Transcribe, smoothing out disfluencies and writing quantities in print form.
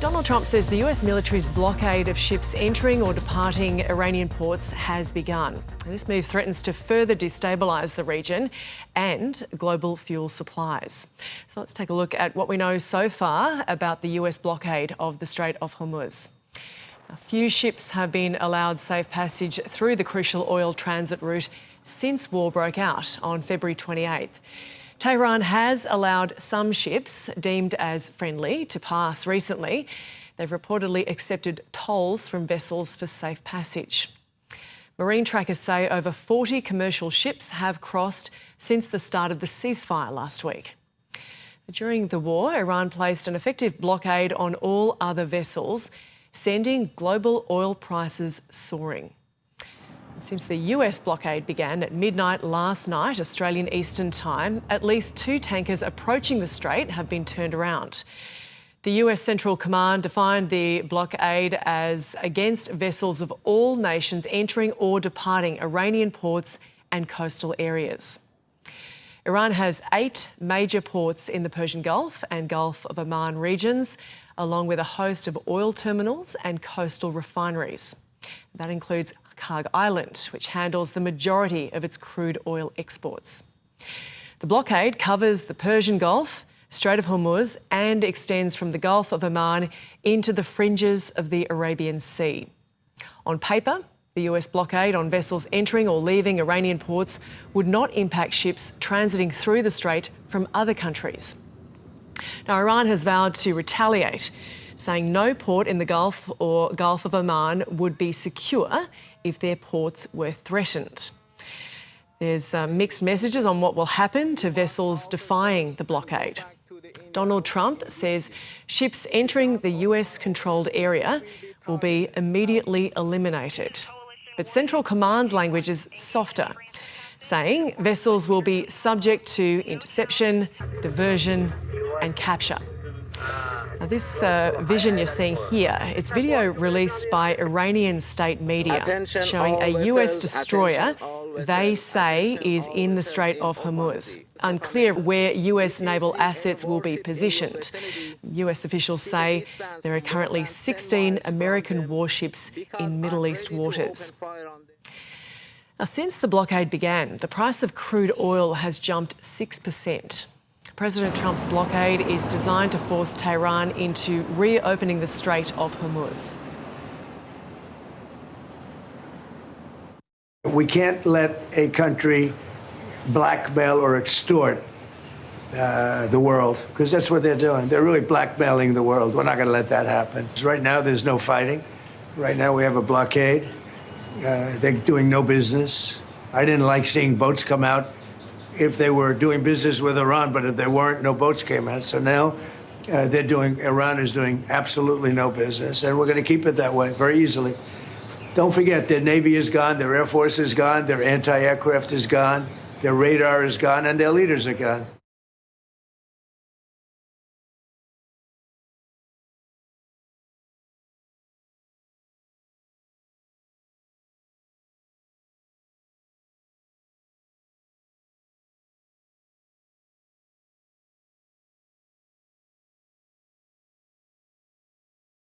Donald Trump says the US military's blockade of ships entering or departing Iranian ports has begun. This move threatens to further destabilise the region and global fuel supplies. So let's take a look at what we know so far about the US blockade of the Strait of Hormuz. A few ships have been allowed safe passage through the crucial oil transit route since war broke out on February 28th. Tehran has allowed some ships deemed as friendly to pass recently. They've reportedly accepted tolls from vessels for safe passage. Marine trackers say over 40 commercial ships have crossed since the start of the ceasefire last week. During the war, Iran placed an effective blockade on all other vessels, sending global oil prices soaring. Since the US blockade began at midnight last night, Australian Eastern Time, at least 2 tankers approaching the strait have been turned around. The US Central Command defined the blockade as against vessels of all nations entering or departing Iranian ports and coastal areas. Iran has 8 major ports in the Persian Gulf and Gulf of Oman regions, along with a host of oil terminals and coastal refineries. That includes Karg Island, which handles the majority of its crude oil exports. The blockade covers the Persian Gulf, Strait of Hormuz, and extends from the Gulf of Oman into the fringes of the Arabian Sea. On paper, the US blockade on vessels entering or leaving Iranian ports would not impact ships transiting through the strait from other countries. Now, Iran has vowed to retaliate, saying no port in the Gulf or Gulf of Oman would be secure if their ports were threatened. There's mixed messages on what will happen to vessels defying the blockade. Donald Trump says ships entering the US-controlled area will be immediately eliminated. But Central Command's language is softer, saying vessels will be subject to interception, diversion and capture. Now, this vision you're seeing here, it's video released by Iranian state media showing a US destroyer they say is in the Strait of Hormuz. Unclear where US naval assets will be positioned. US officials say there are currently 16 American warships in Middle East waters. Now, since the blockade began, the price of crude oil has jumped 6%. President Trump's blockade is designed to force Tehran into reopening the Strait of Hormuz. We can't let a country blackmail or extort the world, because that's what they're doing. They're really blackmailing the world. We're not going to let that happen. Right now, there's no fighting. Right now, we have a blockade. They're doing no business. I didn't like seeing boats come out if they were doing business with Iran, but if they weren't, no boats came out. So now Iran is doing absolutely no business, and we're going to keep it that way very easily. Don't forget, their Navy is gone, their Air Force is gone, their anti-aircraft is gone, their radar is gone, and their leaders are gone.